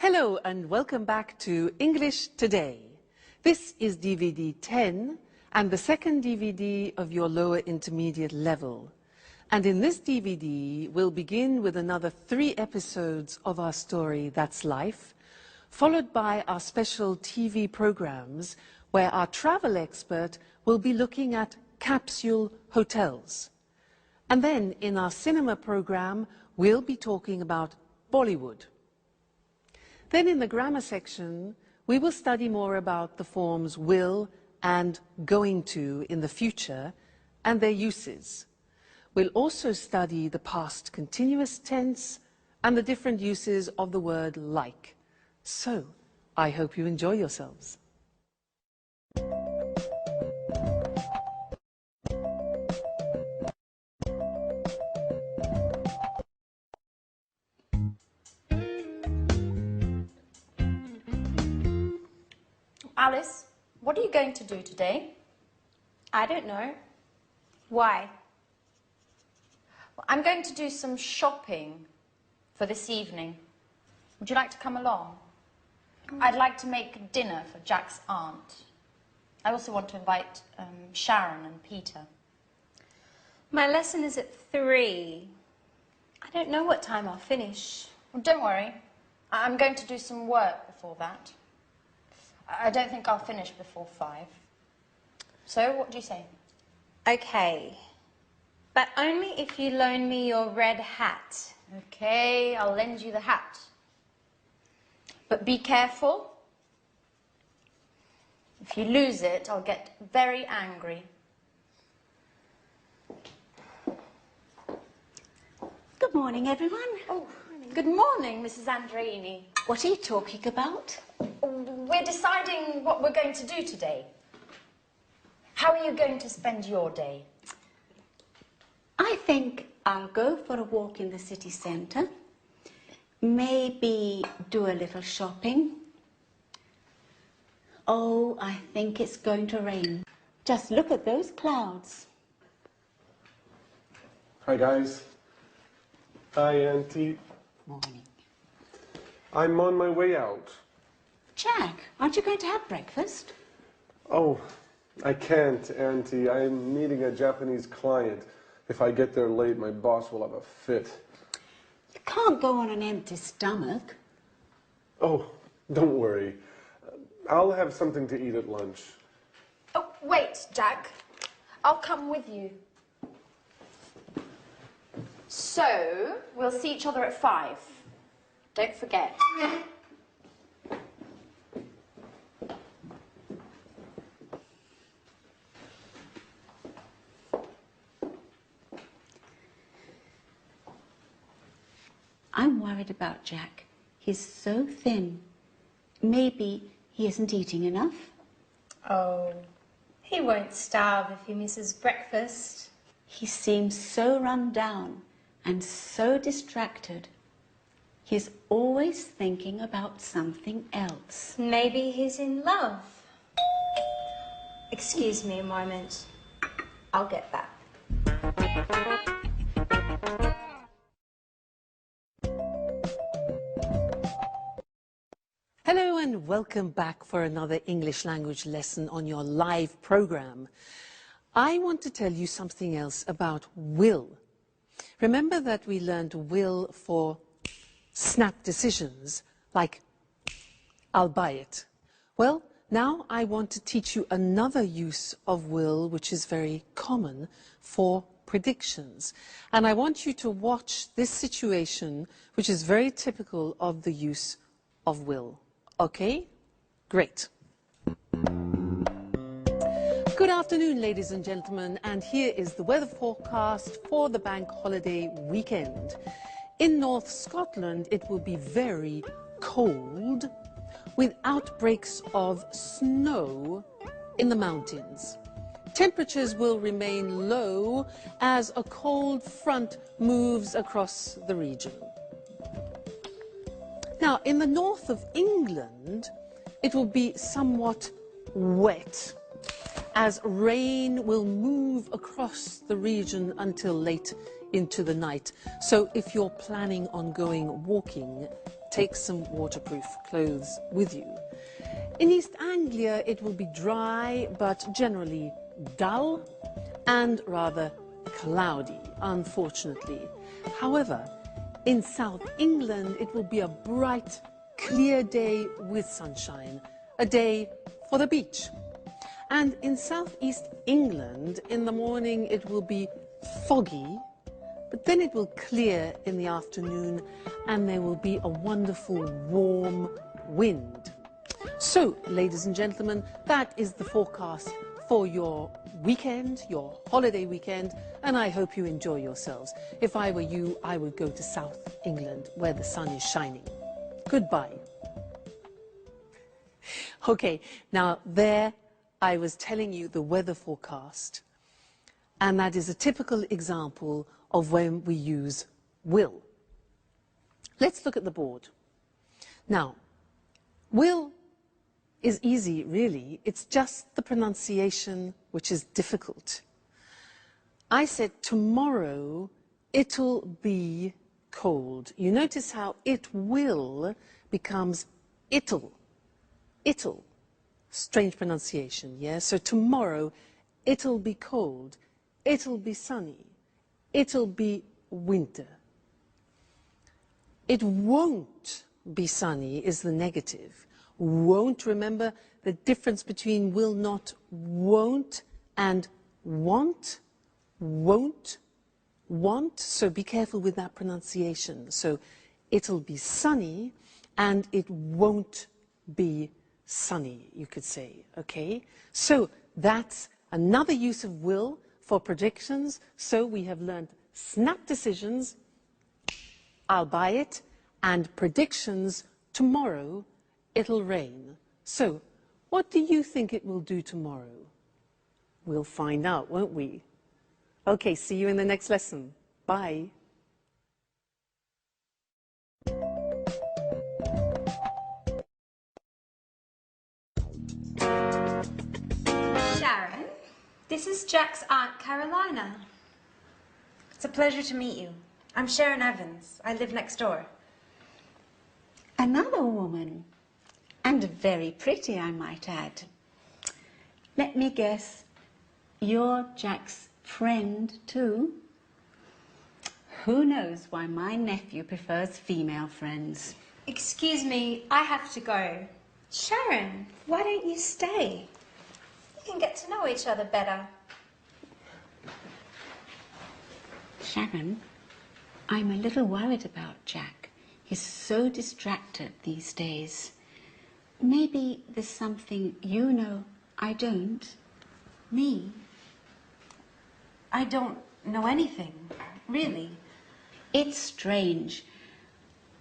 Hello and welcome back to English Today. This is DVD 10 and the second DVD of your lower intermediate level. And in this DVD, we'll begin with another 3 episodes of our story, That's Life, followed by our special TV programs where our travel expert will be looking at capsule hotels. And then in our cinema program, we'll be talking about Bollywood. Then in the grammar section, we will study more about the forms will and going to in the future and their uses. We'll also study the past continuous tense and the different uses of the word like. So, I hope you enjoy yourselves. Alice, what are you going to do today? I don't know. Why? Well, I'm going to do some shopping for this evening. Would you like to come along? I'd like to make dinner for Jack's aunt. I also want to invite Sharon and Peter. My lesson is at 3. I don't know what time I'll finish. Well, don't worry. I'm going to do some work before that. I don't think I'll finish before 5. So, what do you say? Okay. But only if you loan me your red hat. Okay, I'll lend you the hat. But be careful. If you lose it, I'll get very angry. Good morning, everyone. Oh, good morning, Mrs. Andreini. What are you talking about? We're deciding what we're going to do today. How are you going to spend your day? I think I'll go for a walk in the city centre. Maybe do a little shopping. Oh, I think it's going to rain. Just look at those clouds. Hi, guys. Hi, Auntie. Morning. I'm on my way out. Jack, aren't you going to have breakfast? Oh, I can't, Auntie. I'm meeting a Japanese client. If I get there late, my boss will have a fit. You can't go on an empty stomach. Oh, don't worry. I'll have something to eat at lunch. Oh, wait, Jack. I'll come with you. So, we'll see each other at 5. Don't forget. I'm worried about Jack. He's so thin. Maybe he isn't eating enough. Oh, he won't starve if he misses breakfast. He seems so run down and so distracted. He's always thinking about something else. Maybe he's in love. Excuse me a moment. I'll get that. Hello and welcome back for another English language lesson on your live program. I want to tell you something else about will. Remember that we learned will for snap decisions, like I'll buy it. Well, now I want to teach you another use of will which is very common for predictions. And I want you to watch this situation which is very typical of the use of will. Okay? Great. Good afternoon, ladies and gentlemen, and here is the weather forecast for the bank holiday weekend. In North Scotland, it will be very cold, with outbreaks of snow in the mountains. Temperatures will remain low as a cold front moves across the region. Now, in the north of England, it will be somewhat wet, as rain will move across the region until late into the night. So if you're planning on going walking, take some waterproof clothes with you. In East Anglia, it will be dry, but generally dull and rather cloudy, unfortunately. However, in South England, it will be a bright, clear day with sunshine, a day for the beach. And in southeast England, in the morning, it will be foggy, but then it will clear in the afternoon, and there will be a wonderful warm wind. So, ladies and gentlemen, that is the forecast for your weekend, your holiday weekend, and I hope you enjoy yourselves. If I were you, I would go to South England, where the sun is shining. Goodbye. Okay, now there I was telling you the weather forecast, and that is a typical example of when we use will. Let's look at the board. Now, will is easy, really. It's just the pronunciation which is difficult. I said tomorrow it'll be cold. You notice how it will becomes it'll. It'll. Strange pronunciation, yeah? So tomorrow it'll be cold. It'll be sunny. It'll be winter. It won't be sunny is the negative. Won't, remember the difference between will not, won't, and want, won't, want. So be careful with that pronunciation. So it'll be sunny and it won't be sunny, you could say, okay? So that's another use of will for predictions. So we have learned snap decisions, I'll buy it, and predictions, tomorrow it'll rain. So what do you think it will do tomorrow? We'll find out, won't we? Okay, see you in the next lesson. Bye. Sharon, this is Jack's Aunt Carolina. It's a pleasure to meet you. I'm Sharon Evans. I live next door. Another woman, and very pretty, I might add. Let me guess, you're Jack's friend too? Who knows why my nephew prefers female friends? Excuse me, I have to go. Sharon, why don't you stay? You can get to know each other better. Sharon, I'm a little worried about Jack. He's so distracted these days. Maybe there's something you know I don't. Me? I don't know anything, really. It's strange.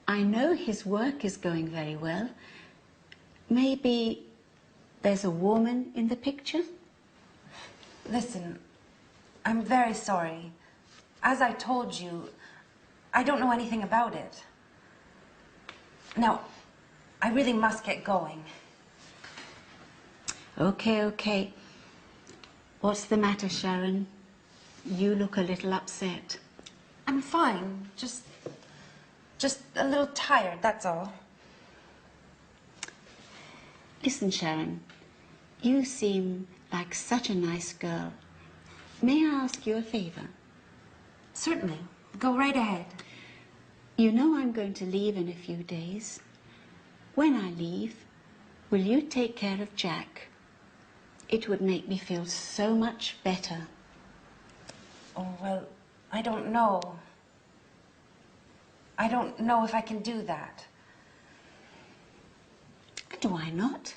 I know his work is going very well. Maybe there's a woman in the picture? Listen, I'm very sorry. As I told you, I don't know anything about it. Now, I really must get going. Okay. What's the matter, Sharon? You look a little upset. I'm fine. Just a little tired, that's all. Listen, Sharon, you seem like such a nice girl. May I ask you a favor? Certainly. Go right ahead. You know I'm going to leave in a few days. When I leave, will you take care of Jack? It would make me feel so much better. Oh, well, I don't know. I don't know if I can do that. And why not?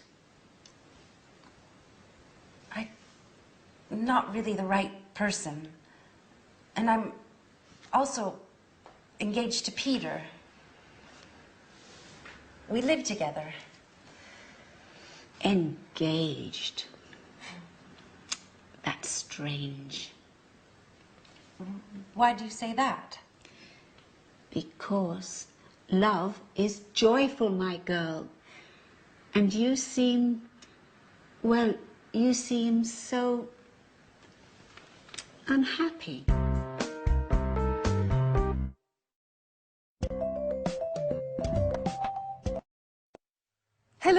I'm not really the right person. And I'm also engaged to Peter. We live together. Engaged. That's strange. Why do you say that? Because love is joyful, my girl. And you seem, well, you seem so unhappy.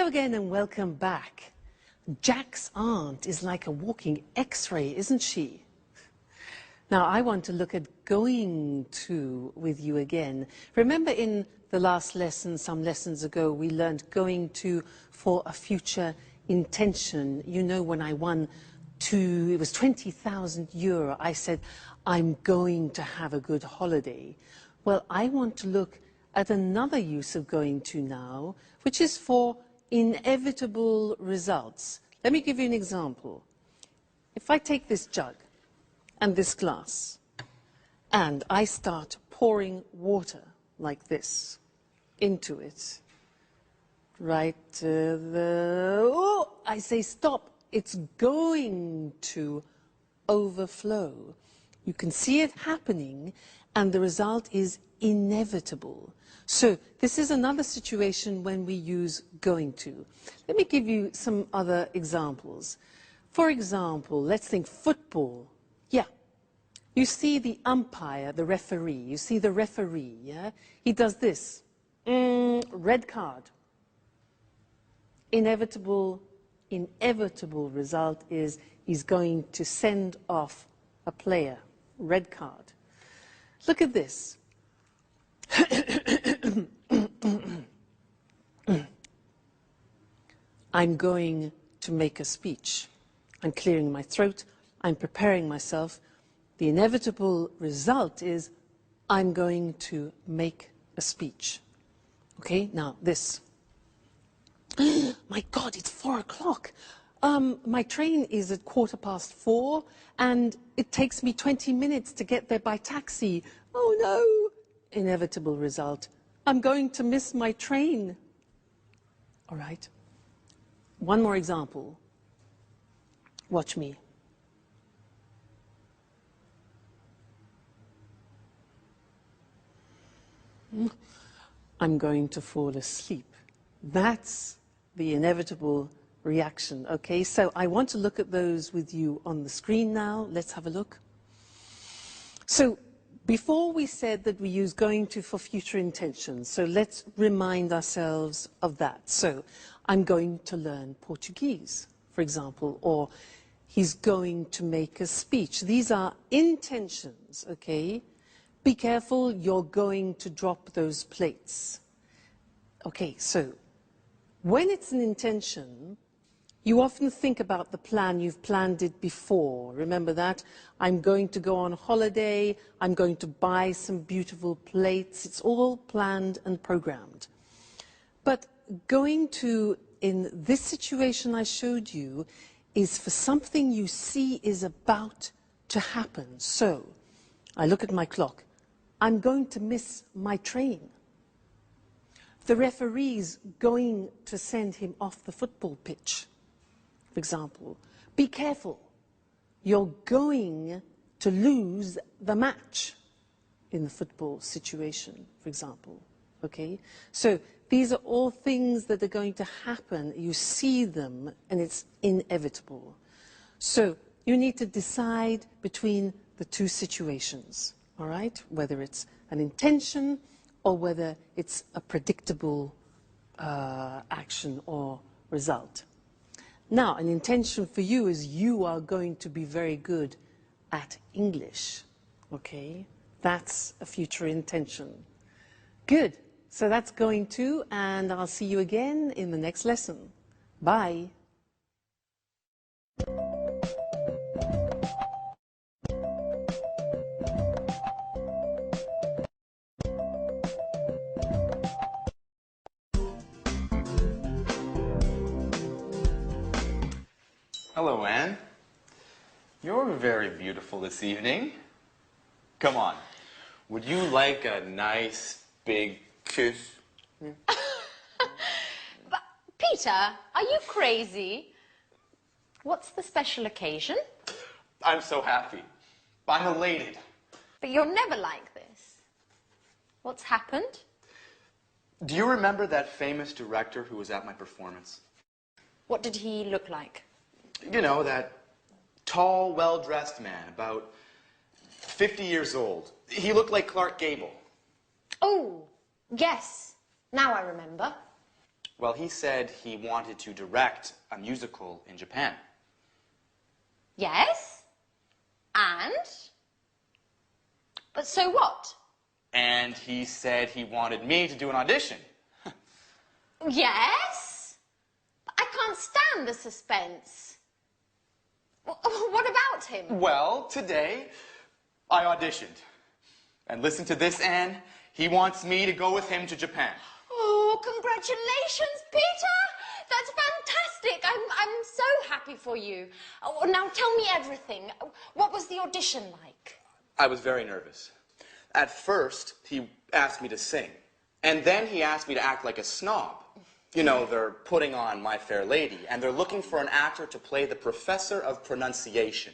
again and welcome back. Jack's aunt is like a walking X-ray, isn't she? Now I want to look at going to with you again. Remember in the last lesson, some lessons ago, we learned going to for a future intention. You know, when I won it was 20,000 euro, I said, I'm going to have a good holiday. Well, I want to look at another use of going to now, which is for inevitable results. Let me give you an example. If I take this jug and this glass, and I start pouring water like this into it, right I say stop, it's going to overflow. You can see it happening, and the result is inevitable. So this is another situation when we use going to. Let me give you some other examples. For example, let's think football. Yeah, you see the umpire, the referee. You see the referee, yeah? He does this. Red card. Inevitable result is he's going to send off a player. Red card. Look at this. I'm going to make a speech. I'm clearing my throat. I'm preparing myself. The inevitable result is I'm going to make a speech. Okay, now this. My God, it's 4 o'clock. My train is at 4:15, and it takes me 20 minutes to get there by taxi. Oh no! Inevitable result. I'm going to miss my train. All right. One more example. Watch me. I'm going to fall asleep. That's the inevitable reaction. Okay, so I want to look at those with you on the screen now. Let's have a look. So before we said that we use going to for future intentions, so let's remind ourselves of that. So I'm going to learn Portuguese, for example, or he's going to make a speech. These are intentions, okay? Be careful, you're going to drop those plates. Okay, so when it's an intention, you often think about the plan, you've planned it before. Remember that? I'm going to go on holiday, I'm going to buy some beautiful plates. It's all planned and programmed. But going to, in this situation I showed you, is for something you see is about to happen. So, I look at my clock. I'm going to miss my train. The referee's going to send him off the football pitch, for example. Be careful. You're going to lose the match in the football situation, for example. Okay? So these are all things that are going to happen. You see them, and it's inevitable. So you need to decide between the two situations, all right? Whether it's an intention or whether it's a predictable action or result. Now, an intention for you is you are going to be very good at English, okay? That's a future intention. Good. So that's going to, and I'll see you again in the next lesson. Bye. Hello, Anne. You're very beautiful this evening. Come on. Would you like a nice big kiss? But, Peter, are you crazy? What's the special occasion? I'm so happy. I'm elated. But you're never like this. What's happened? Do you remember that famous director who was at my performance? What did he look like? You know, that tall, well-dressed man, about 50 years old. He looked like Clark Gable. Oh, yes. Now I remember. Well, he said he wanted to direct a musical in Japan. Yes? And? But so what? And he said he wanted me to do an audition. Yes? But I can't stand the suspense. What about him? Well, today, I auditioned. And listen to this, Anne. He wants me to go with him to Japan. Oh, congratulations, Peter! That's fantastic. I'm so happy for you. Oh, now tell me everything. What was the audition like? I was very nervous. At first, he asked me to sing. And then he asked me to act like a snob. You know, they're putting on My Fair Lady, and they're looking for an actor to play the professor of pronunciation.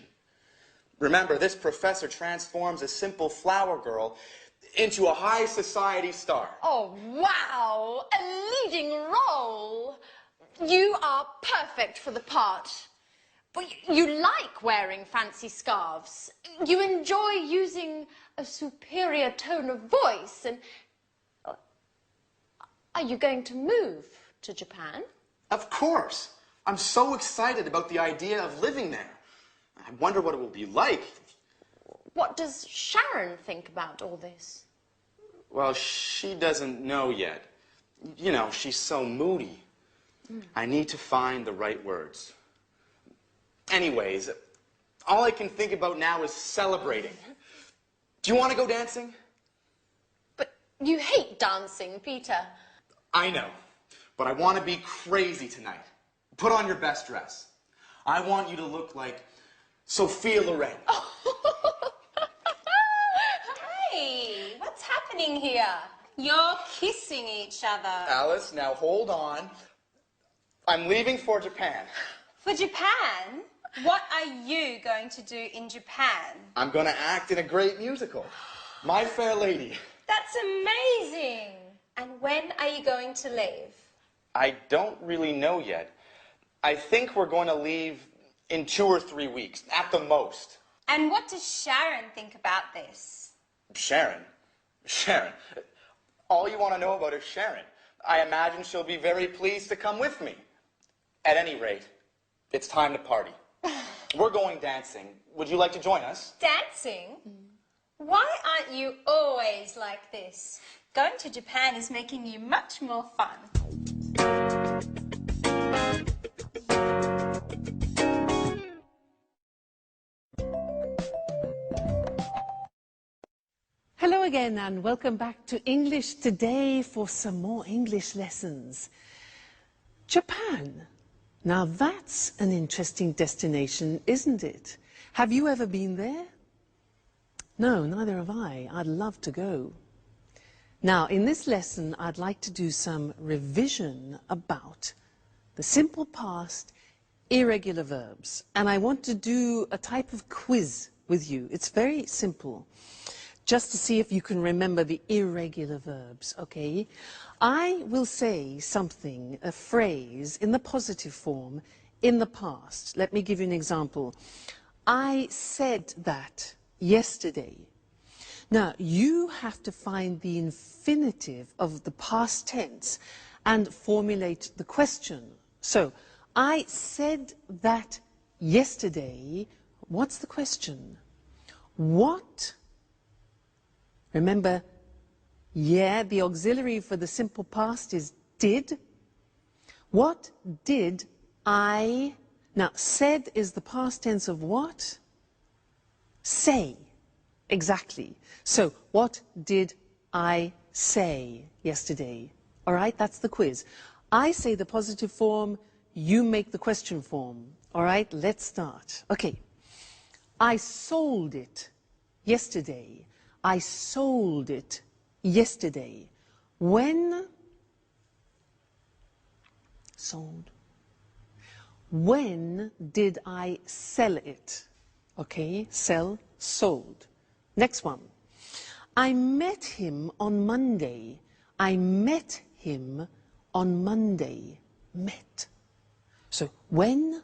Remember, this professor transforms a simple flower girl into a high society star. Oh, wow! A leading role! You are perfect for the part. But you like wearing fancy scarves. You enjoy using a superior tone of voice. And are you going to move to Japan? Of course. I'm so excited about the idea of living there. I wonder what it will be like. What does Sharon think about all this? Well, she doesn't know yet. You know, she's so moody. I need to find the right words. Anyways, all I can think about now is celebrating. Do you want to go dancing? But you hate dancing, Peter. I know, but I want to be crazy tonight. Put on your best dress. I want you to look like Sophia Loren. Hey, what's happening here? You're kissing each other. Alice, now hold on. I'm leaving for Japan. For Japan? What are you going to do in Japan? I'm going to act in a great musical. My Fair Lady. That's amazing. And when are you going to leave? I don't really know yet. I think we're going to leave in 2 or 3 weeks, at the most. And what does Sharon think about this? Sharon? Sharon? All you want to know about is Sharon. I imagine she'll be very pleased to come with me. At any rate, it's time to party. We're going dancing. Would you like to join us? Dancing? Why aren't you always like this? Going to Japan is making you much more fun. Hello again and welcome back to English Today for some more English lessons. Japan. Now that's an interesting destination, isn't it? Have you ever been there? No, neither have I. I'd love to go. Now, in this lesson, I'd like to do some revision about the simple past, irregular verbs. And I want to do a type of quiz with you. It's very simple, just to see if you can remember the irregular verbs, okay? I will say something, a phrase, in the positive form, in the past. Let me give you an example. I said that yesterday. Now, you have to find the infinitive of the past tense and formulate the question. So, I said that yesterday. What's the question? What? Remember, yeah, the auxiliary for the simple past is did. What did I... Now, said is the past tense of what? Say. Exactly. So, what did I say yesterday? All right, that's the quiz. I say the positive form, you make the question form. All right, let's start. Okay. I sold it yesterday. I sold it yesterday. When? Sold. When did I sell it? Okay, sell, sold. Next one. I met him on Monday. I met him on Monday. Met. So when?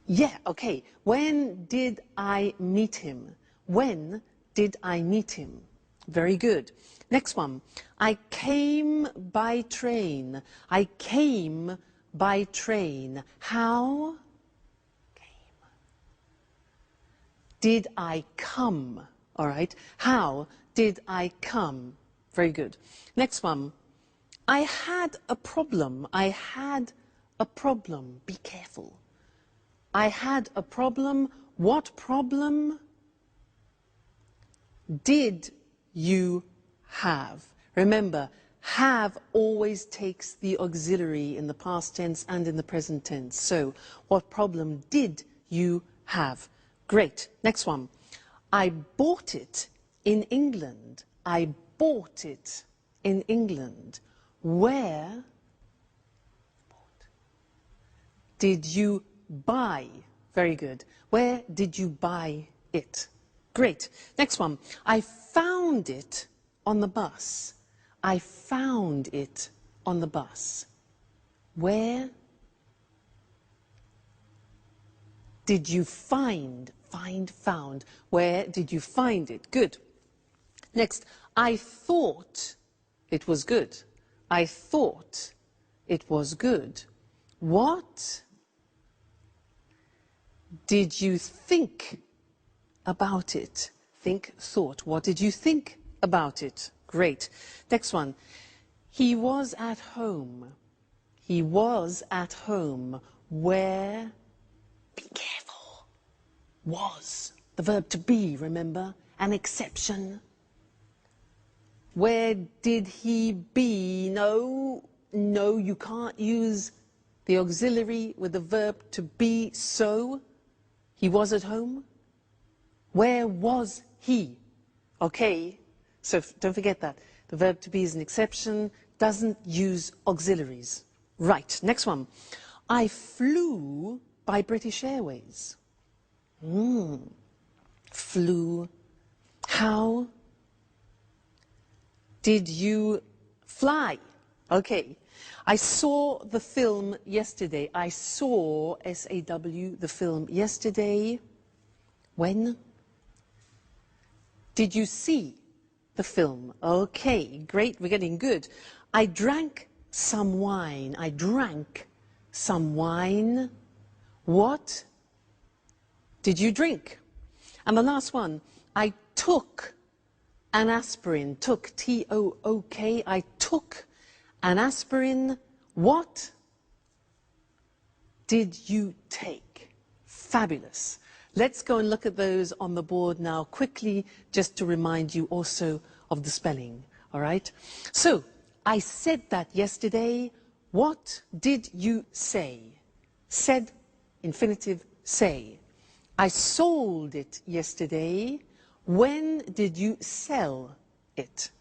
Yeah, okay. When did I meet him? When did I meet him? Very good. Next one. I came by train. I came by train. How? Came. Did I come? All right. How did I come? Very good. Next one. I had a problem. I had a problem. Be careful. I had a problem. What problem did you have? Remember, have always takes the auxiliary in the past tense and in the present tense. So, what problem did you have? Great. Next one. I bought it in England. I bought it in England. Where did you buy? Very good. Where did you buy it? Great. Next one. I found it on the bus. I found it on the bus. Where did you find? Find, found. Where did you find it? Good. Next. I thought it was good. I thought it was good. What did you think about it? Think, thought. What did you think about it? Great. Next one. He was at home. He was at home. Where? Be careful. Was. The verb to be, remember? An exception. Where did he be? No, you can't use the auxiliary with the verb to be. So, he was at home. Where was he? Okay, so don't forget that. The verb to be is an exception, doesn't use auxiliaries. Right, next one. I flew by British Airways. Flew. How did you fly? Okay. I saw the film yesterday. I saw, S-A-W, the film yesterday. When? Did you see the film? Okay, great, we're getting good. I drank some wine. I drank some wine. What did you drink? And the last one, I took an aspirin. Took, T-O-O-K. I took an aspirin. What did you take? Fabulous. Let's go and look at those on the board now quickly, just to remind you also of the spelling, all right? So, I said that yesterday. What did you say? Said, infinitive, say. I sold it yesterday. When did you sell it?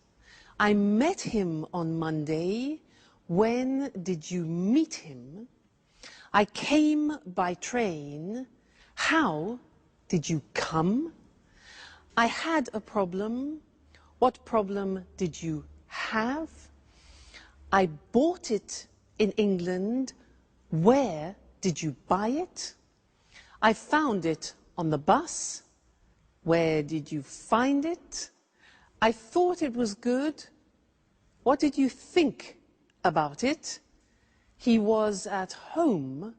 I met him on Monday. When did you meet him? I came by train. How did you come? I had a problem. What problem did you have? I bought it in England. Where did you buy it? I found it on the bus. Where did you find it? I thought it was good. What did you think about it? He was at home.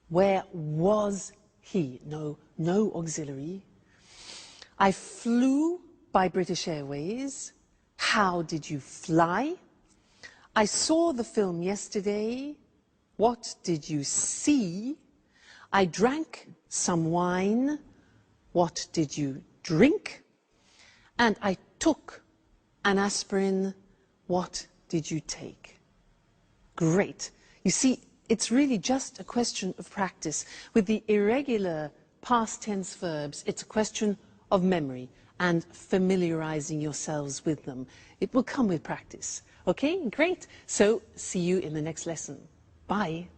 Where was he? No auxiliary. I flew by British Airways. How did you fly? I saw the film yesterday. What did you see? I drank some wine. What did you drink? And I took an aspirin. What did you take? Great. You see, it's really just a question of practice. With the irregular past tense verbs, it's a question of memory and familiarizing yourselves with them. It will come with practice. Okay, great. So, see you in the next lesson. Bye.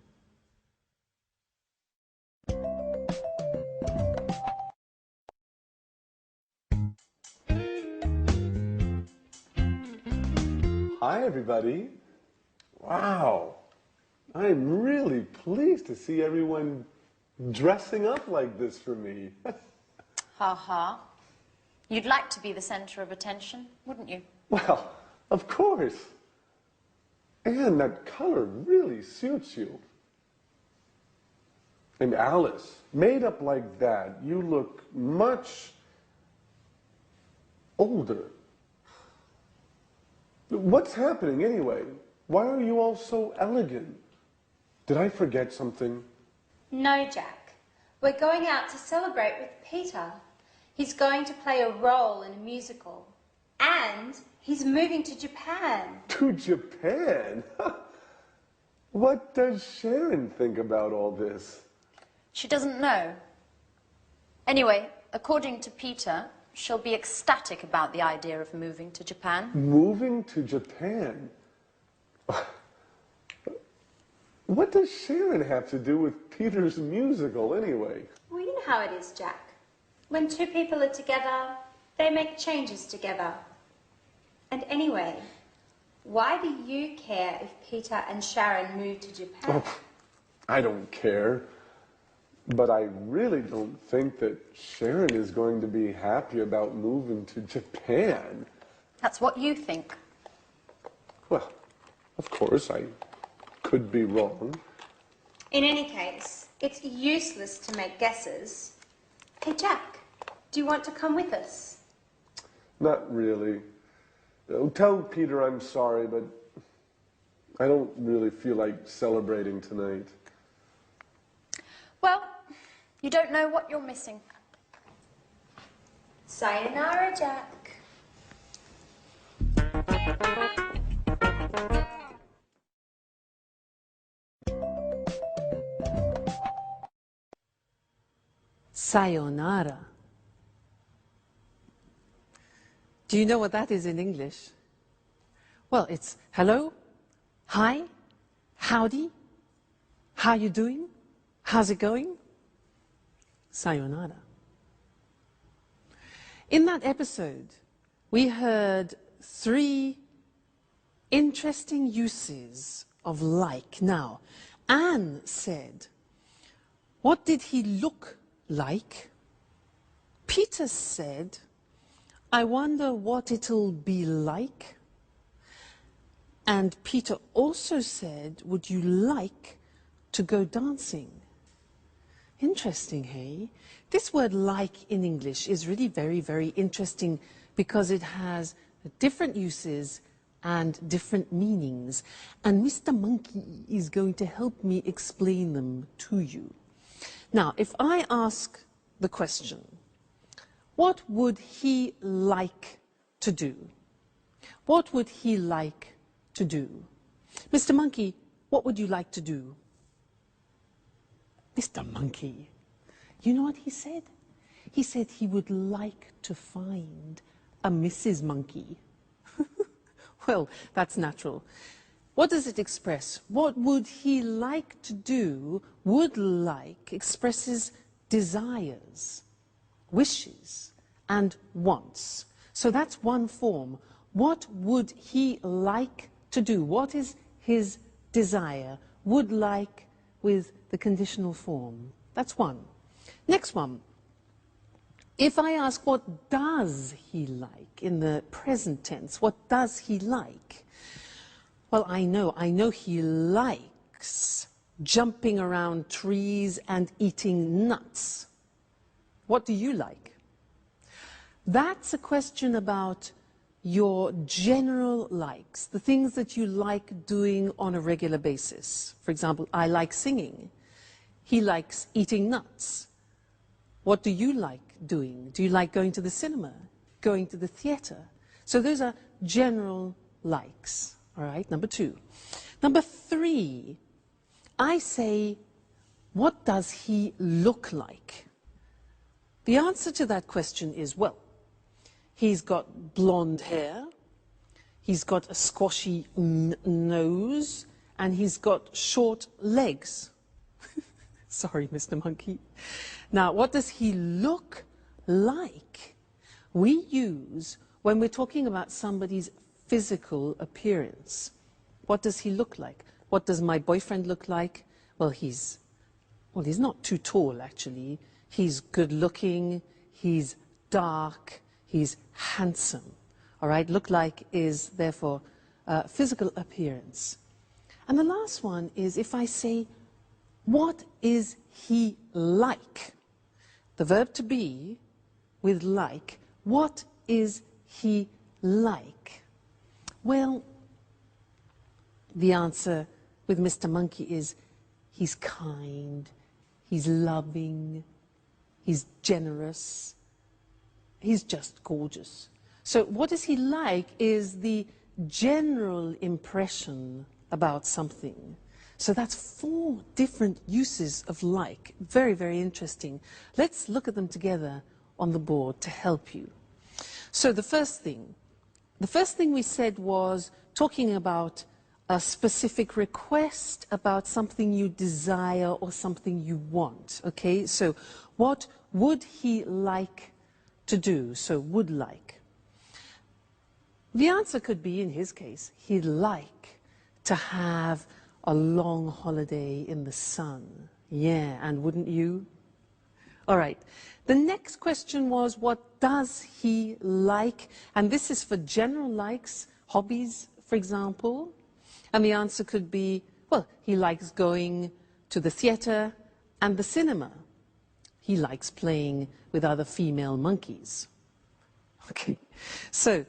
Hi, everybody. Wow. I'm really pleased to see everyone dressing up like this for me. Ha ha. You'd like to be the center of attention, wouldn't you? Well, of course. And that color really suits you. And Alice, made up like that, you look much older. What's happening anyway? Why are you all so elegant? Did I forget something? No, Jack. We're going out to celebrate with Peter. He's going to play a role in a musical. And he's moving to Japan. To Japan? What does Sharon think about all this? She doesn't know. Anyway, according to Peter, she'll be ecstatic about the idea of moving to Japan. Moving to Japan? What does Sharon have to do with Peter's musical anyway? Well, you know how it is, Jack. When two people are together, they make changes together. And anyway, why do you care if Peter and Sharon move to Japan? Oh, I don't care. But I really don't think that Sharon is going to be happy about moving to Japan. That's what you think. Well, of course, I could be wrong. In any case, it's useless to make guesses. Hey, Jack, do you want to come with us? Not really. Tell Peter I'm sorry, but I don't really feel like celebrating tonight. Well, you don't know what you're missing. Sayonara, Jack. Sayonara. Do you know what that is in English? Well, it's hello, hi, howdy, how you doing, how's it going? Sayonara. In that episode, we heard 3 interesting uses of like. Now, Anne said, what did he look like? Peter said, I wonder what it'll be like. And Peter also said, would you like to go dancing? Interesting, hey? This word like in English is really very, very interesting because it has different uses and different meanings. And Mr. Monkey is going to help me explain them to you. Now, if I ask the question, what would he like to do? What would he like to do? Mr. Monkey, what would you like to do? Mr. Monkey, you know what he said? He said he would like to find a Mrs. Monkey. Well, that's natural. What does it express? What would he like to do? Would like expresses desires, wishes, and wants. So that's one form. What would he like to do? What is his desire? Would like with the conditional form. That's one. Next one. If I ask what does he like in the present tense, what does he like? Well, I know he likes jumping around trees and eating nuts. What do you like? That's a question about your general likes, the things that you like doing on a regular basis. For example, I like singing. He likes eating nuts. What do you like doing? Do you like going to the cinema, going to the theater? So those are general likes. All right, number 2. Number 3, I say, what does he look like? The answer to that question is, well, he's got blonde hair, he's got a squashy nose, and he's got short legs. Sorry, Mr. Monkey. Now, what does he look like? We use, when we're talking about somebody's physical appearance. What does he look like? What does my boyfriend look like? Well, he's not too tall, actually. He's good looking, he's dark, he's handsome. All right, look like is therefore physical appearance. And the last one is if I say, what is he like? The verb to be with like, what is he like? Well, the answer with Mr. Monkey is he's kind, he's loving, he's generous, he's just gorgeous. So what is he like is the general impression about something. So that's 4 different uses of like. Very, very interesting. Let's look at them together on the board to help you. So the first thing we said was talking about a specific request about something you desire or something you want. Okay, so what would he like to do? So would like. The answer could be, in his case, he'd like to have a long holiday in the sun. Yeah, and wouldn't you? All right. The next question was, what does he like? And this is for general likes, hobbies, for example. And the answer could be, well, he likes going to the theater and the cinema. He likes playing with other female monkeys. Okay. So,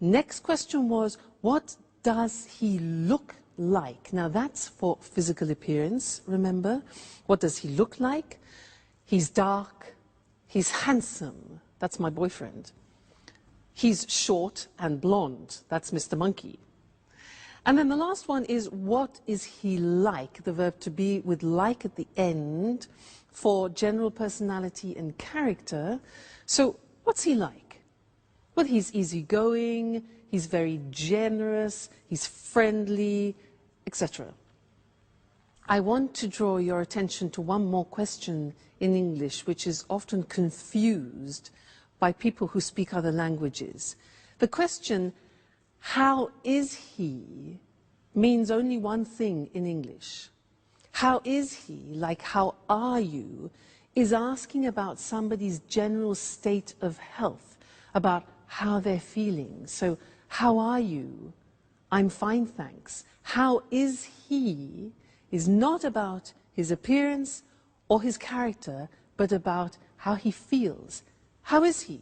next question was, what does he look like? Now that's for physical appearance, remember? What does he look like? He's dark, he's handsome, that's my boyfriend. He's short and blonde, that's Mr. Monkey. And then the last one is, what is he like? The verb to be with like at the end for general personality and character. So what's he like? Well, he's easygoing, he's very generous, he's friendly, etc. I want to draw your attention to one more question in English, which is often confused by people who speak other languages. The question, how is he, means only one thing in English. How is he, like how are you, is asking about somebody's general state of health, about how they're feeling. So, how are you? I'm fine, thanks. How is he is not about his appearance or his character, but about how he feels. How is he?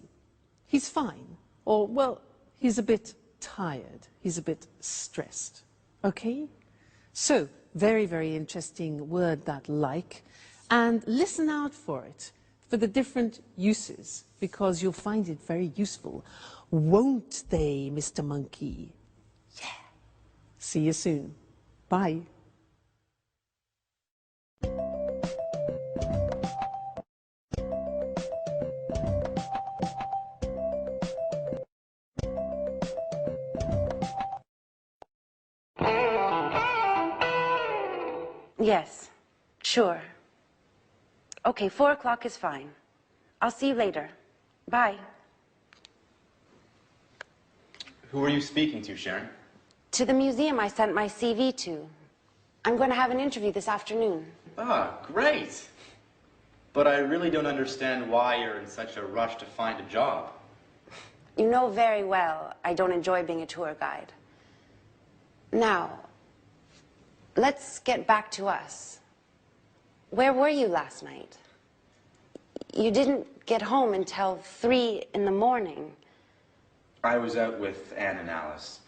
He's fine. Or, well, he's a bit tired. He's a bit stressed. Okay? So, very, very interesting word, that like. And listen out for it, for the different uses, because you'll find it very useful. Won't they, Mr. Monkey? Yeah. See you soon. Bye. Yes, sure. Okay, 4 o'clock is fine. I'll see you later. Bye. Who are you speaking to, Sharon? To the museum I sent my CV to. I'm going to have an interview this afternoon. Ah, great. But I really don't understand why you're in such a rush to find a job. You know very well I don't enjoy being a tour guide. Now, let's get back to us. Where were you last night? You didn't get home until 3 in the morning. I was out with Anne and Alice.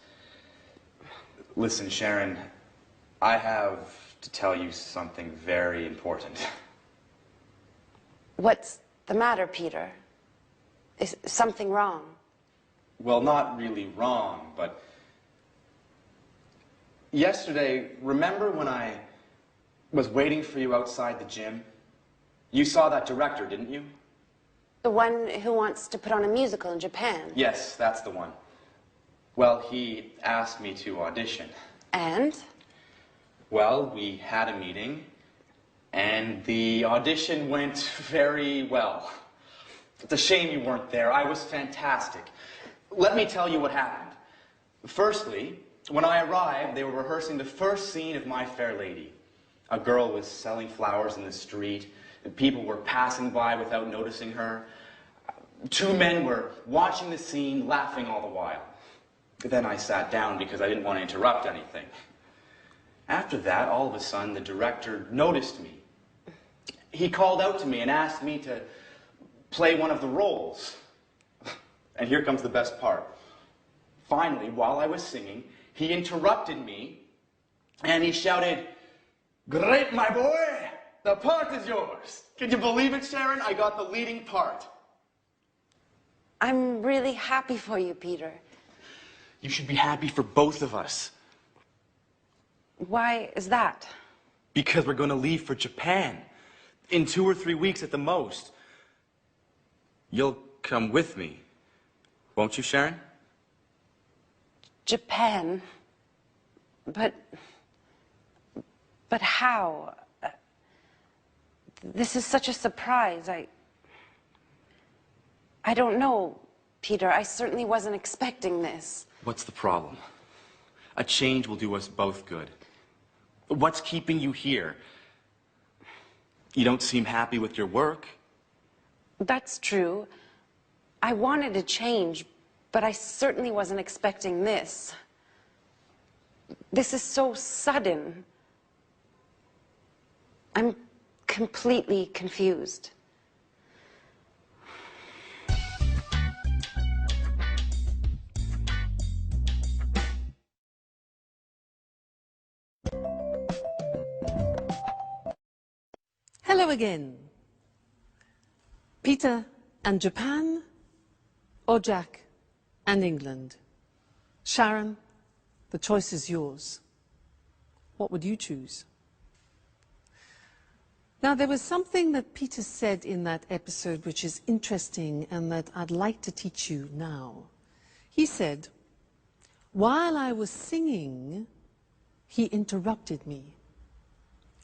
Listen, Sharon, I have to tell you something very important. What's the matter, Peter? Is something wrong? Well, not really wrong, but yesterday, remember when I was waiting for you outside the gym? You saw that director, didn't you? The one who wants to put on a musical in Japan? Yes, that's the one. Well, he asked me to audition. And? Well, we had a meeting, and the audition went very well. It's a shame you weren't there. I was fantastic. Let me tell you what happened. Firstly, when I arrived, they were rehearsing the first scene of My Fair Lady. A girl was selling flowers in the street, and people were passing by without noticing her. Two men were watching the scene, laughing all the while. Then I sat down because I didn't want to interrupt anything. After that, all of a sudden, the director noticed me. He called out to me and asked me to play one of the roles. And here comes the best part. Finally, while I was singing, he interrupted me and he shouted, "Great, my boy! The part is yours." Can you believe it, Sharon? I got the leading part. I'm really happy for you, Peter. You should be happy for both of us. Why is that? Because we're going to leave for Japan in 2 or 3 weeks at the most. You'll come with me, won't you, Sharon? Japan? But how? This is such a surprise. I don't know, Peter. I certainly wasn't expecting this. What's the problem? A change will do us both good. What's keeping you here? You don't seem happy with your work. That's true. I wanted to change, but I certainly wasn't expecting this. This is so sudden. I'm completely confused. Hello again. Peter and Japan, or Jack and England? Sharon, the choice is yours. What would you choose? Now, there was something that Peter said in that episode which is interesting and that I'd like to teach you now. He said, while I was singing, he interrupted me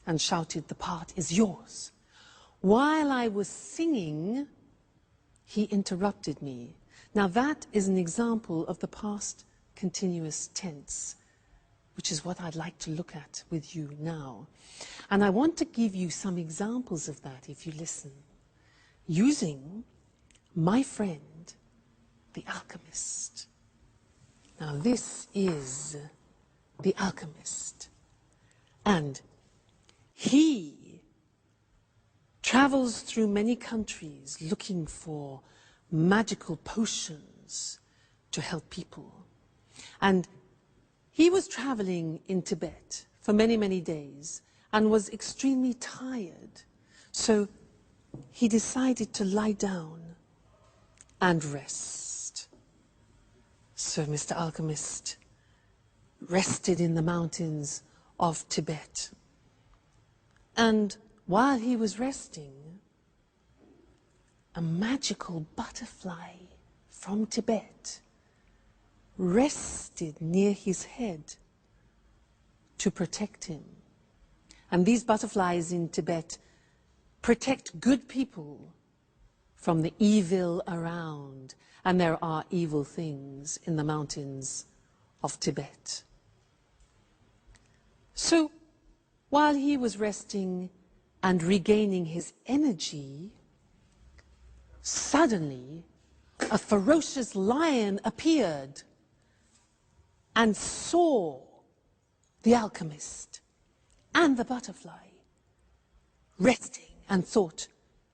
and shouted, "The part is yours." While I was singing, he interrupted me. Now that is an example of the past continuous tense, which is what I'd like to look at with you now. And I want to give you some examples of that if you listen, using my friend, the alchemist. Now this is the alchemist. And he travels through many countries looking for magical potions to help people. And he was traveling in Tibet for many, many days and was extremely tired. So he decided to lie down and rest. So Mr. Alchemist rested in the mountains of Tibet. And while he was resting, a magical butterfly from Tibet rested near his head to protect him. And these butterflies in Tibet protect good people from the evil around. And there are evil things in the mountains of Tibet. So, while he was resting and regaining his energy, suddenly a ferocious lion appeared and saw the alchemist and the butterfly resting and thought,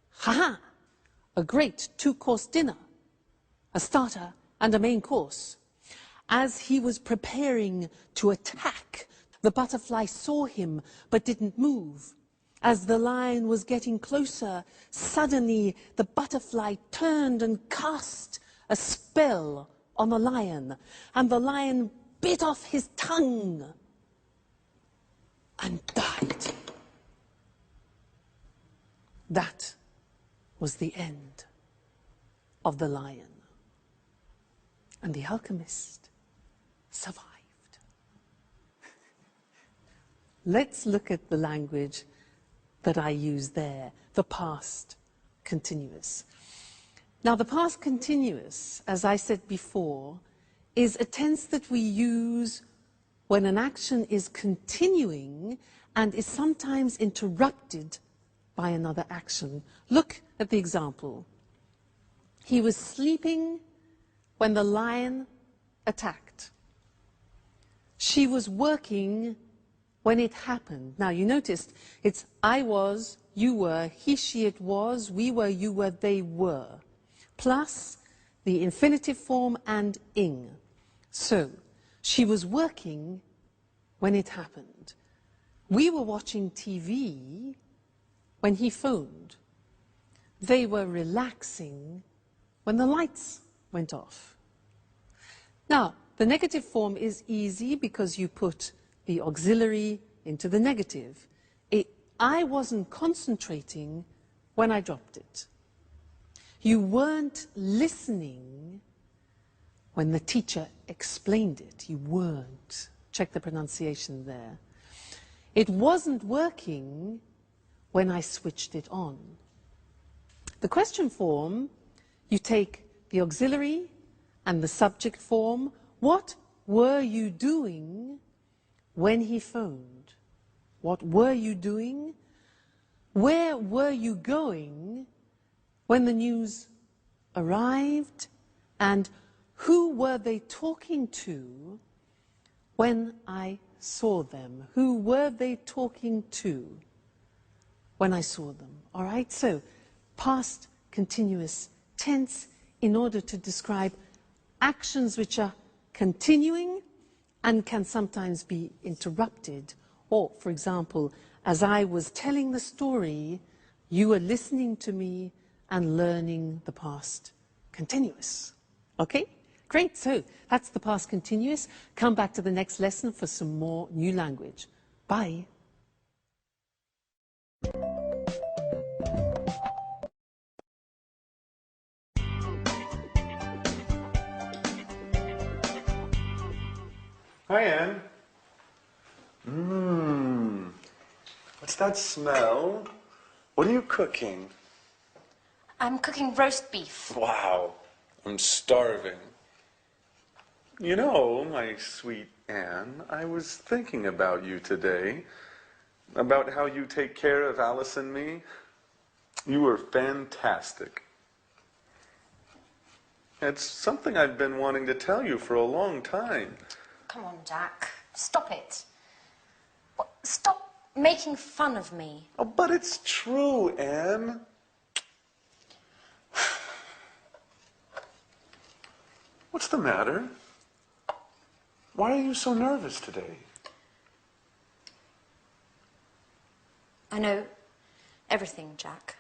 "Ha-ha, a great two-course dinner, a starter and a main course." As he was preparing to attack, the butterfly saw him but didn't move. As the lion was getting closer, suddenly the butterfly turned and cast a spell on the lion, and the lion bit off his tongue and died. That was the end of the lion. And the alchemist survived. Let's look at the language that I use there, the past continuous. Now, the past continuous, as I said before, is a tense that we use when an action is continuing and is sometimes interrupted by another action. Look at the example. He was sleeping when the lion attacked. She was working when it happened. Now, you noticed it's I was, you were, he, she, it was, we were, you were, they were, plus the infinitive form and ing. So, she was working when it happened. We were watching TV when he phoned. They were relaxing when the lights went off. Now, the negative form is easy because you put the auxiliary into the negative. I wasn't concentrating when I dropped it. You weren't listening when the teacher explained it. You weren't. Check the pronunciation there. It wasn't working when I switched it on. The question form, you take the auxiliary and the subject form. What were you doing when he phoned? What were you doing? Where were you going when the news arrived? And who were they talking to when I saw them? Who were they talking to when I saw them? All right, so past continuous tense in order to describe actions which are continuing and can sometimes be interrupted. Or, for example, as I was telling the story, you were listening to me and learning the past continuous. Okay? Great, so that's the past continuous. Come back to the next lesson for some more new language. Bye. Hi, Anne. What's that smell? What are you cooking? I'm cooking roast beef. Wow, I'm starving. You know, my sweet Anne, I was thinking about you today, about how you take care of Alice and me. You were fantastic. It's something I've been wanting to tell you for a long time. Come on, Jack. Stop it. Stop making fun of me. Oh, but it's true, Anne. What's the matter? Why are you so nervous today? I know everything, Jack.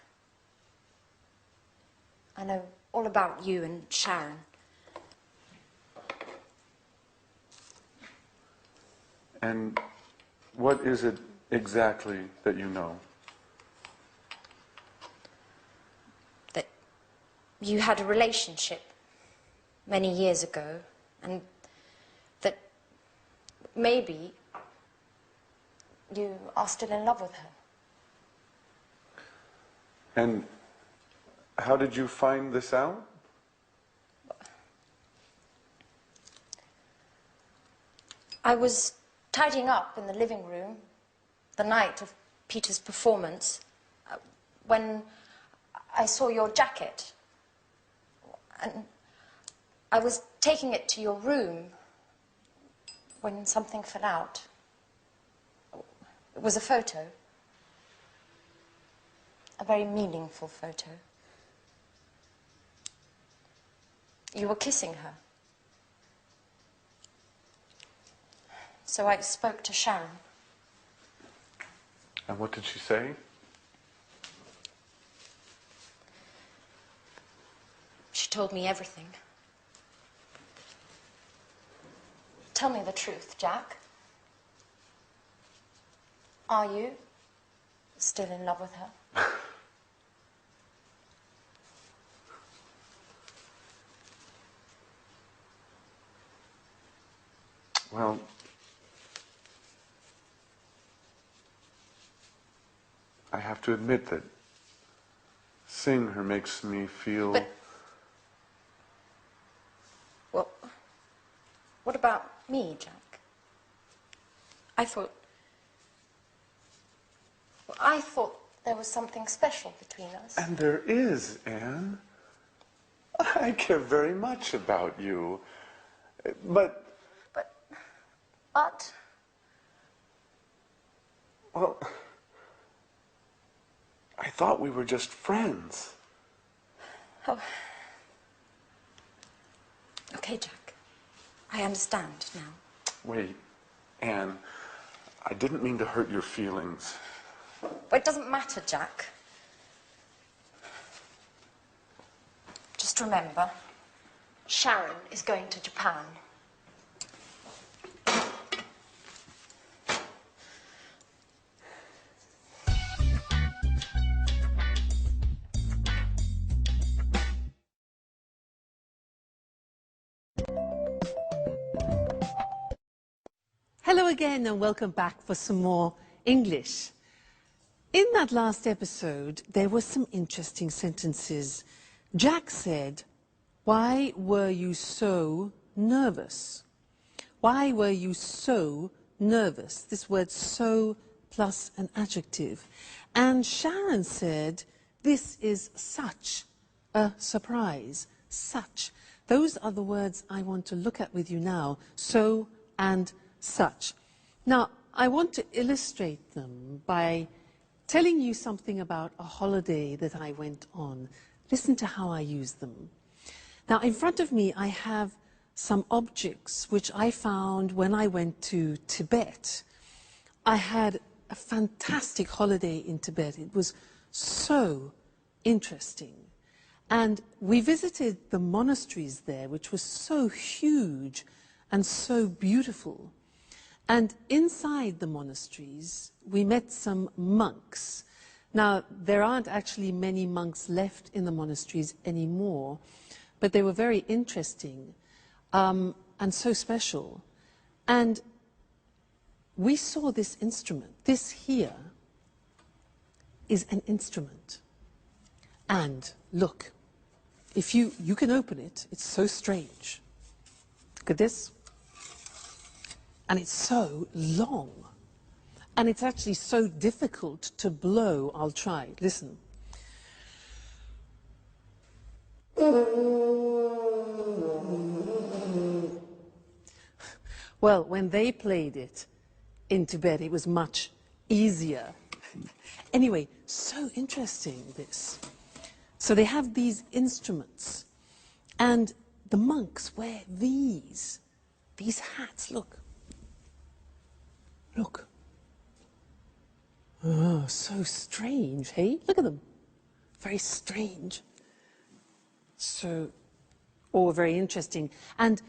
I know all about you and Sharon. And what is it exactly that you know? That you had a relationship many years ago, and that maybe you are still in love with her. And how did you find this out? I was tidying up in the living room the night of Peter's performance when I saw your jacket. And I was taking it to your room when something fell out. It was a photo. A very meaningful photo. You were kissing her. So I spoke to Sharon. And what did she say? She told me everything. Tell me the truth, Jack. Are you still in love with her? Well, I have to admit that seeing her makes me feel... But, well, what about me, Jack? I thought there was something special between us. And there is, Anne. I care very much about you. But... But? Well, I thought we were just friends. Oh. Okay, Jack. I understand now. Wait, Anne, I didn't mean to hurt your feelings. Well, it doesn't matter, Jack. Just remember, Sharon is going to Japan. Hello again and welcome back for some more English. In that last episode, there were some interesting sentences. Jack said, "Why were you so nervous?" Why were you so nervous? This word so plus an adjective. And Sharon said, "This is such a surprise." Such. Those are the words I want to look at with you now. So and such. Now, I want to illustrate them by telling you something about a holiday that I went on. Listen to how I use them. Now, in front of me, I have some objects which I found when I went to Tibet. I had a fantastic holiday in Tibet. It was so interesting. And we visited the monasteries there, which was so huge and so beautiful. And inside the monasteries, we met some monks. Now, there aren't actually many monks left in the monasteries anymore, but they were very interesting and so special. And we saw this instrument. This here is an instrument. And look, if you can open it, it's so strange. Look at this. And it's so long. And it's actually so difficult to blow. I'll try. Listen. Well, when they played it in Tibet, it was much easier. Anyway, so interesting, this. So they have these instruments. And the monks wear these hats, look. Look. Oh, so strange, hey? Look at them. Very strange. So, or very interesting. And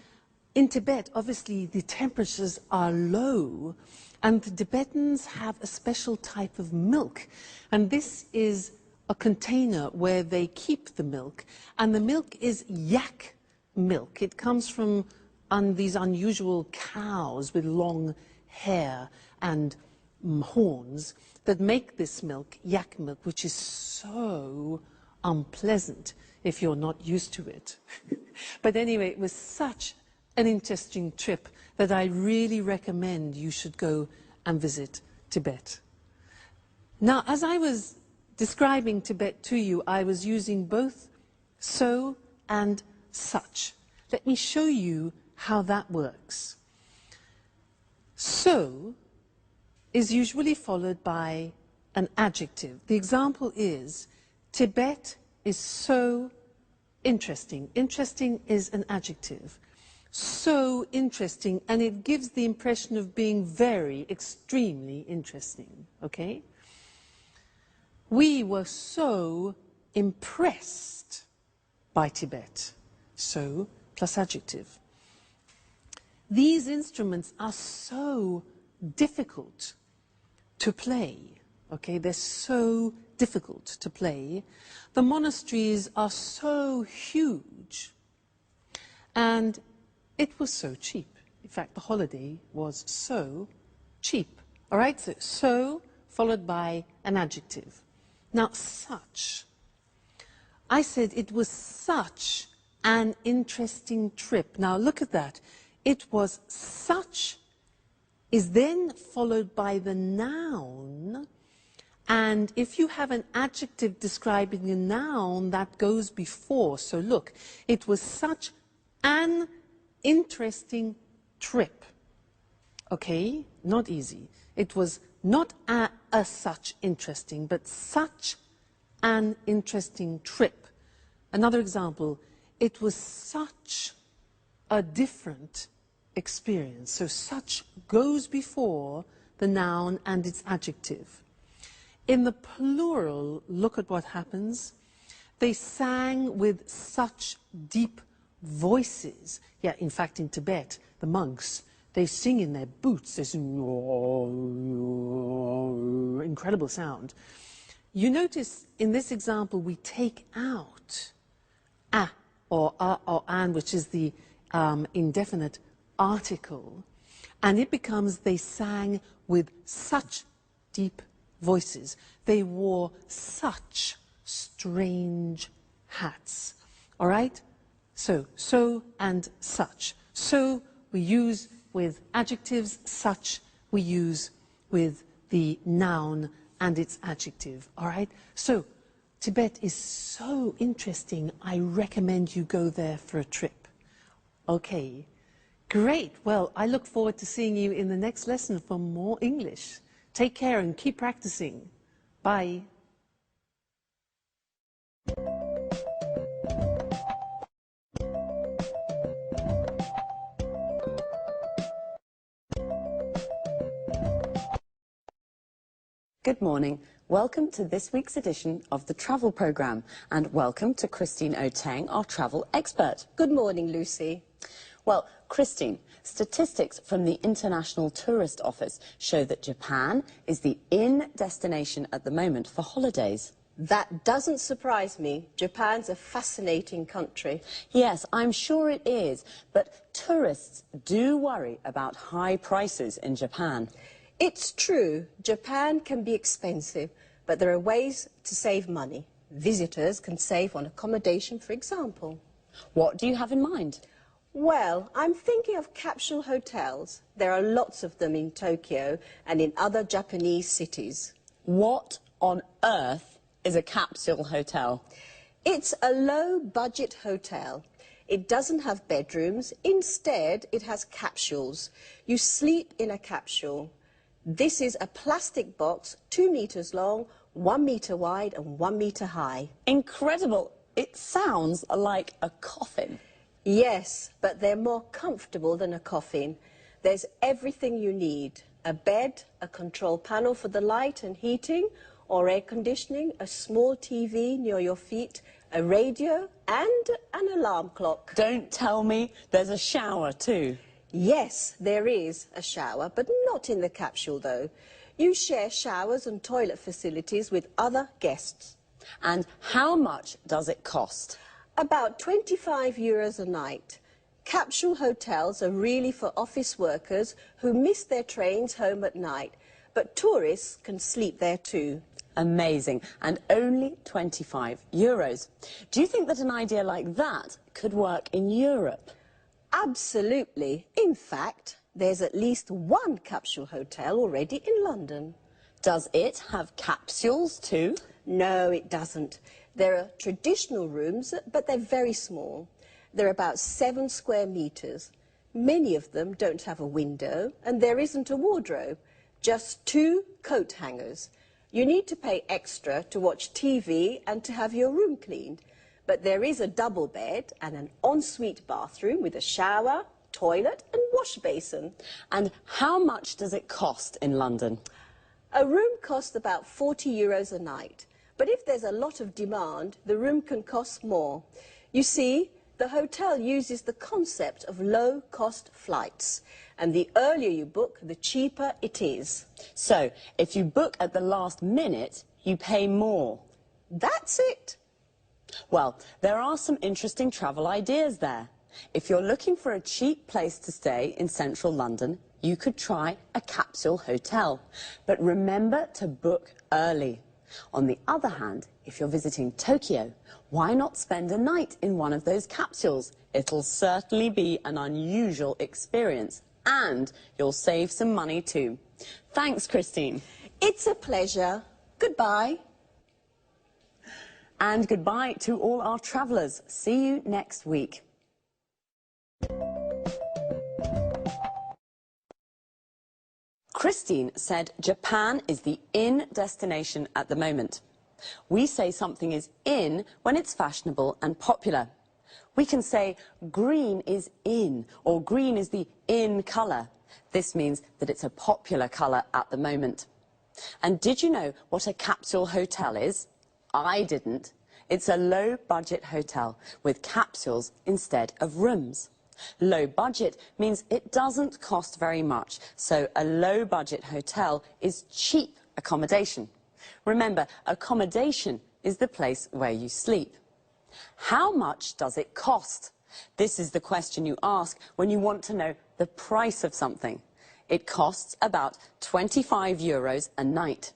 in Tibet, obviously, the temperatures are low, and the Tibetans have a special type of milk. And this is a container where they keep the milk. And the milk is yak milk. It comes from these unusual cows with long hair and horns that make this milk, yak milk, which is so unpleasant if you're not used to it. But anyway, it was such an interesting trip that I really recommend you should go and visit Tibet. Now, as I was describing Tibet to you, I was using both so and such. Let me show you how that works. So is usually followed by an adjective. The example is, Tibet is so interesting. Interesting is an adjective. So interesting, and it gives the impression of being very, extremely interesting, okay? We were so impressed by Tibet. So plus adjective. These instruments are so difficult to play, okay? They're so difficult to play. The monasteries are so huge, and it was so cheap. In fact, the holiday was so cheap. All right, so followed by an adjective. Now, such. I said it was such an interesting trip. Now, look at that. It was such is then followed by the noun, And if you have an adjective describing a noun, that goes before. So look, it was such an interesting trip. Okay, not easy. It was not a such interesting, but such an interesting trip. Another example, it was such a different experience. So such goes before the noun and its adjective. In the plural, look at what happens. They sang with such deep voices. Yeah, in fact, in Tibet, the monks, they sing in their boots. They sing, incredible sound. You notice in this example, we take out a or an, which is the indefinite article, and it becomes they sang with such deep voices. They wore such strange hats. All right? So and such. So we use with adjectives, such we use with the noun and its adjective. All right? So Tibet is so interesting. I recommend you go there for a trip. Okay. Great. Well, I look forward to seeing you in the next lesson for more English. Take care and keep practicing. Bye. Good morning. Welcome to this week's edition of the Travel Programme, and welcome to Christine Oteng, our travel expert. Good morning, Lucy. Well, Christine, statistics from the International Tourist Office show that Japan is the in destination at the moment for holidays. That doesn't surprise me. Japan's a fascinating country. Yes, I'm sure it is, but tourists do worry about high prices in Japan. It's true, Japan can be expensive, but there are ways to save money. Visitors can save on accommodation, for example. What do you have in mind? Well, I'm thinking of capsule hotels. There are lots of them in Tokyo and in other Japanese cities. What on earth is a capsule hotel? It's a low-budget hotel. It doesn't have bedrooms. Instead, it has capsules. You sleep in a capsule. This is a plastic box, 2 meters long, 1 meter wide and 1 meter high. Incredible. It sounds like a coffin. Yes, but they're more comfortable than a coffin. There's everything you need. A bed, a control panel for the light and heating or air conditioning, a small TV near your feet, a radio and an alarm clock. Don't tell me there's a shower too. Yes, there is a shower, but not in the capsule though. You share showers and toilet facilities with other guests. And how much does it cost? About 25 euros a night. Capsule hotels are really for office workers who miss their trains home at night, but tourists can sleep there too. Amazing. And only 25 euros. Do you think that an idea like that could work in Europe? Absolutely. In fact, there's at least one capsule hotel already in London. Does it have capsules too? No, it doesn't. There are traditional rooms, but they're very small. They're about 7 square meters. Many of them don't have a window, and there isn't a wardrobe, just 2 coat hangers. You need to pay extra to watch TV and to have your room cleaned. But there is a double bed and an ensuite bathroom with a shower, toilet and wash basin. And how much does it cost in London? A room costs about 40 euros a night. But if there's a lot of demand, the room can cost more. You see, the hotel uses the concept of low-cost flights. And the earlier you book, the cheaper it is. So, if you book at the last minute, you pay more. That's it. Well, there are some interesting travel ideas there. If you're looking for a cheap place to stay in central London, you could try a capsule hotel. But remember to book early. On the other hand, if you're visiting Tokyo, why not spend a night in one of those capsules? It'll certainly be an unusual experience, and you'll save some money too. Thanks, Christine. It's a pleasure. Goodbye. And goodbye to all our travellers. See you next week. Christine said Japan is the in destination at the moment. We say something is in when it's fashionable and popular. We can say green is in, or green is the in colour. This means that it's a popular colour at the moment. And did you know what a capsule hotel is? I didn't. It's a low-budget hotel with capsules instead of rooms. Low budget means it doesn't cost very much, so a low-budget hotel is cheap accommodation. Remember, accommodation is the place where you sleep. How much does it cost? This is the question you ask when you want to know the price of something. It costs about €25 a night.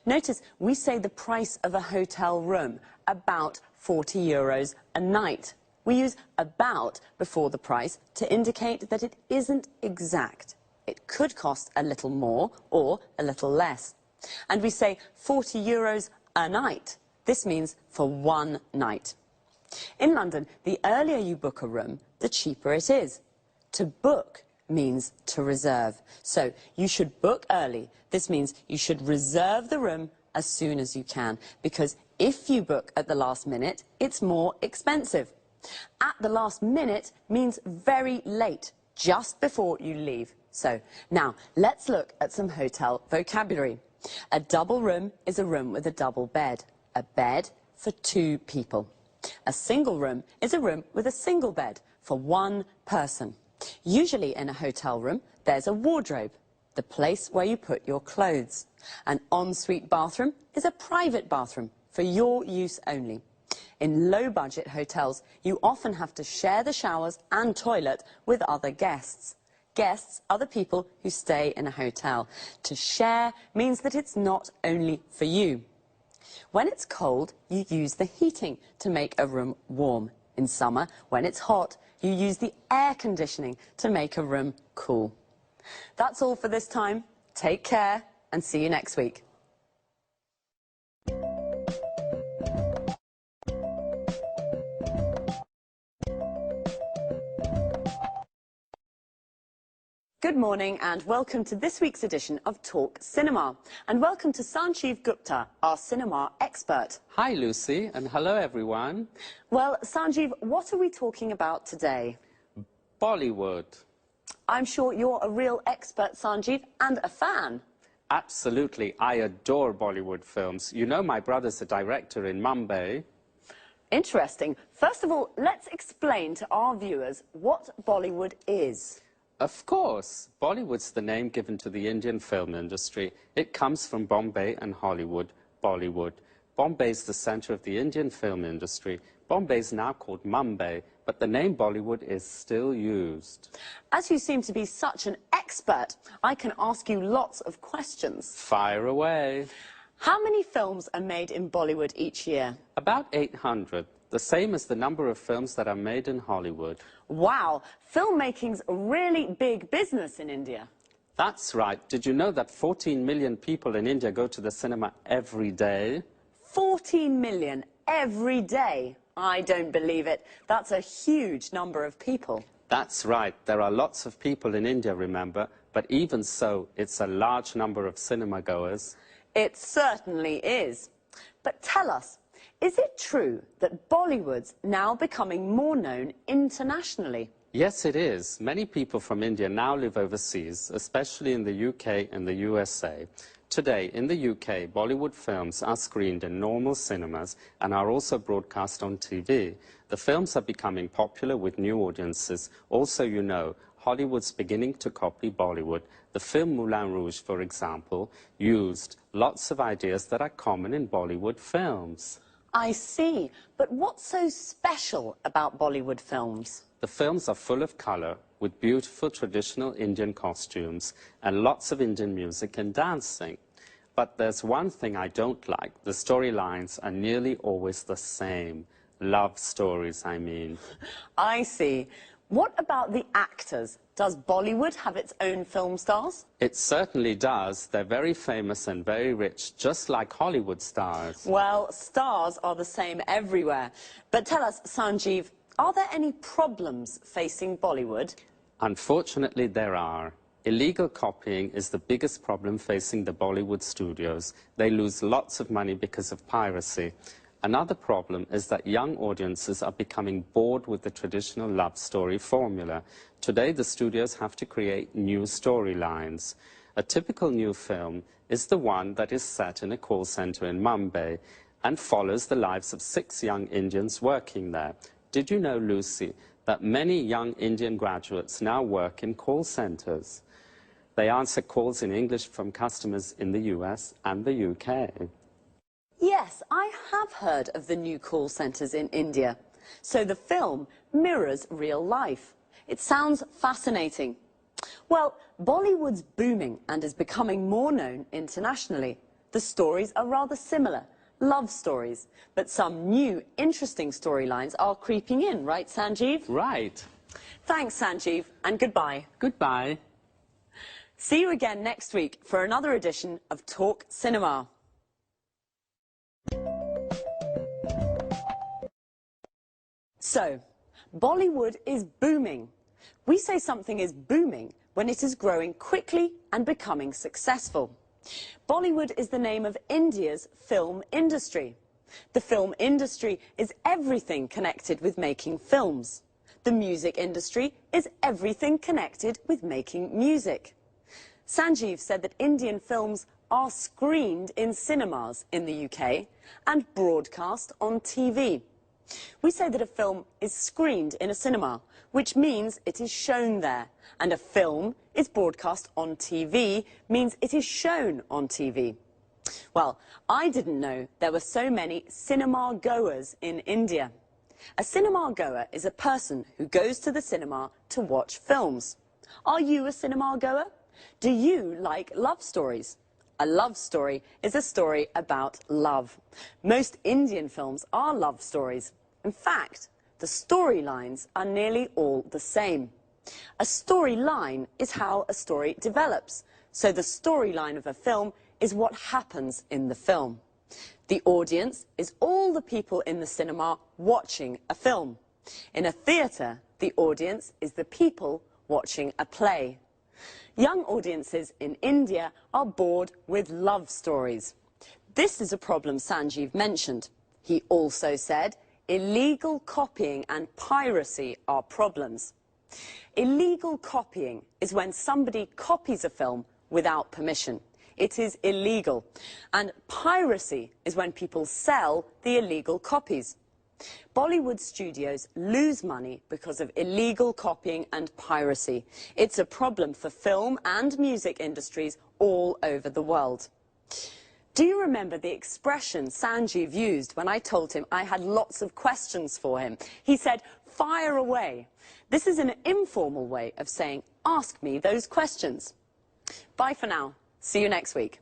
Notice we say the price of a hotel room, about €40 a night. We use about before the price to indicate that it isn't exact. It could cost a little more or a little less. And we say €40 a night. This means for one night. In London, the earlier you book a room, the cheaper it is. To book means to reserve. So you should book early. This means you should reserve the room as soon as you can, because if you book at the last minute, it's more expensive. At the last minute means very late, just before you leave. So now let's look at some hotel vocabulary. A double room is a room with a double bed, a bed for two people. A single room is a room with a single bed for one person. Usually in a hotel room, there's a wardrobe, the place where you put your clothes. An ensuite bathroom is a private bathroom for your use only. In low-budget hotels, you often have to share the showers and toilet with other guests. Guests are the people who stay in a hotel. To share means that it's not only for you. When it's cold, you use the heating to make a room warm. In summer, when it's hot, you use the air conditioning to make a room cool. That's all for this time. Take care and see you next week. Good morning and welcome to this week's edition of Talk Cinema. And welcome to Sanjeev Gupta, our cinema expert. Hi Lucy, and hello everyone. Well, Sanjeev, what are we talking about today? Bollywood. I'm sure you're a real expert, Sanjeev, and a fan. Absolutely, I adore Bollywood films. You know my brother's a director in Mumbai. Interesting. First of all, let's explain to our viewers what Bollywood is. Of course, Bollywood's the name given to the Indian film industry. It comes from Bombay and Hollywood, Bollywood. Bombay's the centre of the Indian film industry. Bombay's now called Mumbai, but the name Bollywood is still used. As you seem to be such an expert, I can ask you lots of questions. Fire away. How many films are made in Bollywood each year? About 800, the same as the number of films that are made in Hollywood. Wow, filmmaking's a really big business in India. That's right. Did you know that 14 million people in India go to the cinema every day? 14 million every day? I don't believe it. That's a huge number of people. That's right. There are lots of people in India, remember, but even so, it's a large number of cinema goers. It certainly is. But tell us, is it true that Bollywood's now becoming more known internationally? Yes, it is. Many people from India now live overseas, especially in the UK and the USA. Today, in the UK, Bollywood films are screened in normal cinemas and are also broadcast on TV. The films are becoming popular with new audiences. Also, you know, Hollywood's beginning to copy Bollywood. The film Moulin Rouge, for example, used lots of ideas that are common in Bollywood films. I see. But what's so special about Bollywood films? The films are full of colour, with beautiful traditional Indian costumes and lots of Indian music and dancing. But there's one thing I don't like. The storylines are nearly always the same. Love stories, I mean. I see. What about the actors? Does Bollywood have its own film stars? It certainly does. They're very famous and very rich, just like Hollywood stars. Well, stars are the same everywhere. But tell us, Sanjeev, are there any problems facing Bollywood? Unfortunately, there are. Illegal copying is the biggest problem facing the Bollywood studios. They lose lots of money because of piracy. Another problem is that young audiences are becoming bored with the traditional love story formula. Today, the studios have to create new storylines. A typical new film is the one that is set in a call center in Mumbai and follows the lives of 6 young Indians working there. Did you know, Lucy, that many young Indian graduates now work in call centers? They answer calls in English from customers in the US and the UK. Yes, I have heard of the new call centres in India. So the film mirrors real life. It sounds fascinating. Well, Bollywood's booming and is becoming more known internationally. The stories are rather similar, love stories. But some new, interesting storylines are creeping in, right, Sanjeev? Right. Thanks, Sanjeev, and goodbye. Goodbye. See you again next week for another edition of Talk Cinema. So, Bollywood is booming. We say something is booming when it is growing quickly and becoming successful. Bollywood is the name of India's film industry. The film industry is everything connected with making films. The music industry is everything connected with making music. Sanjeev said that Indian films are screened in cinemas in the UK and broadcast on TV. We say that a film is screened in a cinema, which means it is shown there, and a film is broadcast on TV means it is shown on TV. Well, I didn't know there were so many cinema goers in India. A cinema goer is a person who goes to the cinema to watch films. Are you a cinema goer? Do you like love stories? A love story is a story about love. Most Indian films are love stories. In fact, the storylines are nearly all the same. A storyline is how a story develops. So the storyline of a film is what happens in the film. The audience is all the people in the cinema watching a film. In a theatre, the audience is the people watching a play. Young audiences in India are bored with love stories. This is a problem Sanjeev mentioned. He also said illegal copying and piracy are problems. Illegal copying is when somebody copies a film without permission. It is illegal. And piracy is when people sell the illegal copies. Bollywood studios lose money because of illegal copying and piracy. It's a problem for film and music industries all over the world. Do you remember the expression Sanjeev used when I told him I had lots of questions for him? He said, fire away. This is an informal way of saying, ask me those questions. Bye for now. See you next week.